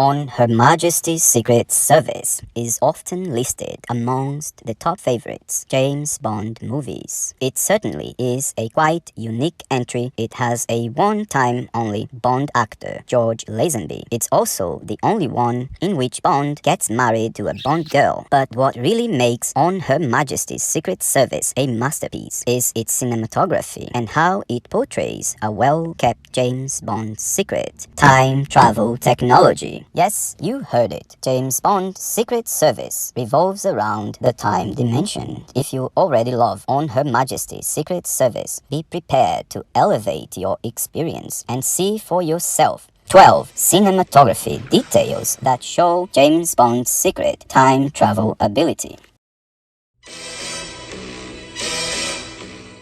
On Her Majesty's Secret Service is often listed amongst the top favorites James Bond movies. It certainly is a quite unique entry. It has a one-time only Bond actor, George Lazenby. It's also the only one in which Bond gets married to a Bond girl. But what really makes On Her Majesty's Secret Service a masterpiece is its cinematography and how it portrays a well-kept James Bond secret: time travel technology. Yes, you heard it. James Bond's Secret Service revolves around the time dimension. If you already love On Her Majesty's Secret Service, be prepared to elevate your experience and see for yourself 12 cinematography details that show James Bond's secret time travel ability.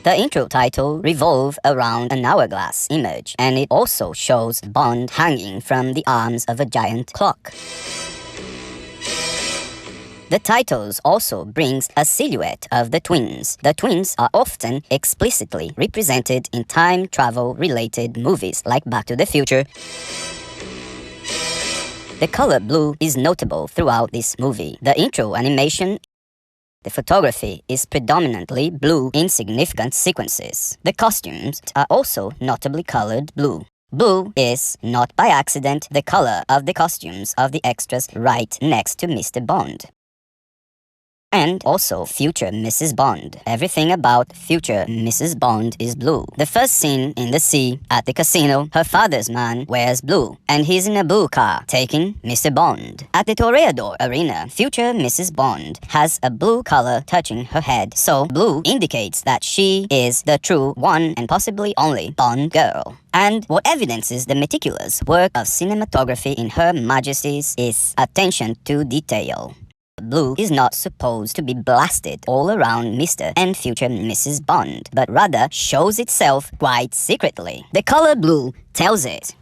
The intro title revolves around an hourglass image, and it also shows Bond hanging from the arms of a giant clock. The titles also brings a silhouette of the twins. The twins are often explicitly represented in time travel-related movies like Back to the Future. The color blue is notable throughout this movie. The intro animation, the photography is predominantly blue in significant sequences. The costumes are also notably colored blue. Blue is, not by accident, the color of the costumes of the extras right next to Mr. Bond. And also future Mrs. Bond. Everything about future Mrs. Bond is blue. The first scene in the sea at the casino, her father's man wears blue, and he's in a blue car taking Mr. Bond. At the Toreador Arena, future Mrs. Bond has a blue color touching her head, so blue indicates that she is the true one and possibly only Bond girl. And what evidences the meticulous work of cinematography in Her Majesty's is attention to detail. Blue is not supposed to be blasted all around Mr. and future Mrs. Bond, but rather shows itself quite secretly. The color blue tells it.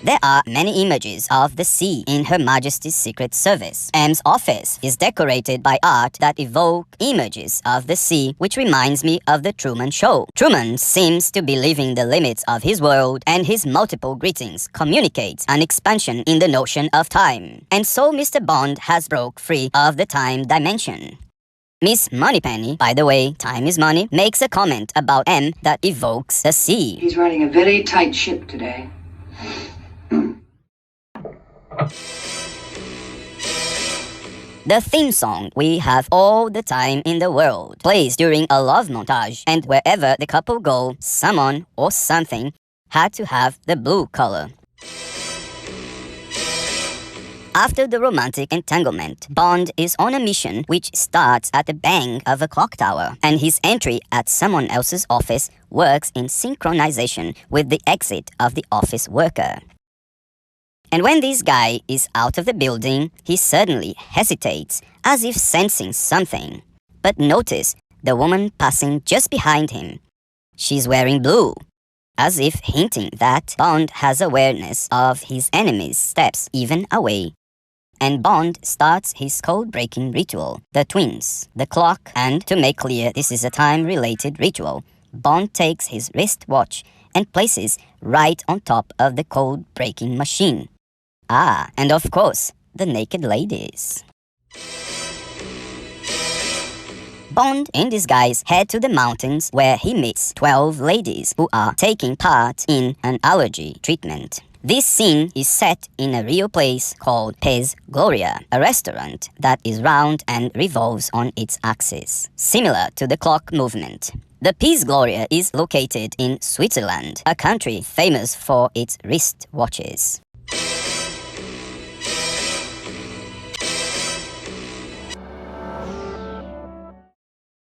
There are many images of the sea in Her Majesty's Secret Service. M's office is decorated by art that evoke images of the sea, which reminds me of the Truman Show. Truman seems to be living the limits of his world, and his multiple greetings communicate an expansion in the notion of time. And so Mr. Bond has broke free of the time dimension. Miss Moneypenny, by the way, time is money, makes a comment about M that evokes the sea. He's running a very tight ship today. The theme song, We Have All the Time in the World, plays during a love montage, and wherever the couple go, someone or something had to have the blue color. After the romantic entanglement, Bond is on a mission which starts at the bang of a clock tower, and his entry at someone else's office works in synchronization with the exit of the office worker. And when this guy is out of the building, he suddenly hesitates, as if sensing something. But notice the woman passing just behind him. She's wearing blue, as if hinting that Bond has awareness of his enemy's steps even away. And Bond starts his code-breaking ritual, the twins, the clock, and to make clear this is a time-related ritual, Bond takes his wristwatch and places right on top of the code-breaking machine. Ah, and of course, the naked ladies. Bond, in disguise, head to the mountains where he meets 12 ladies who are taking part in an allergy treatment. This scene is set in a real place called Pez Gloria, a restaurant that is round and revolves on its axis, similar to the clock movement. The Piz Gloria is located in Switzerland, a country famous for its wristwatches.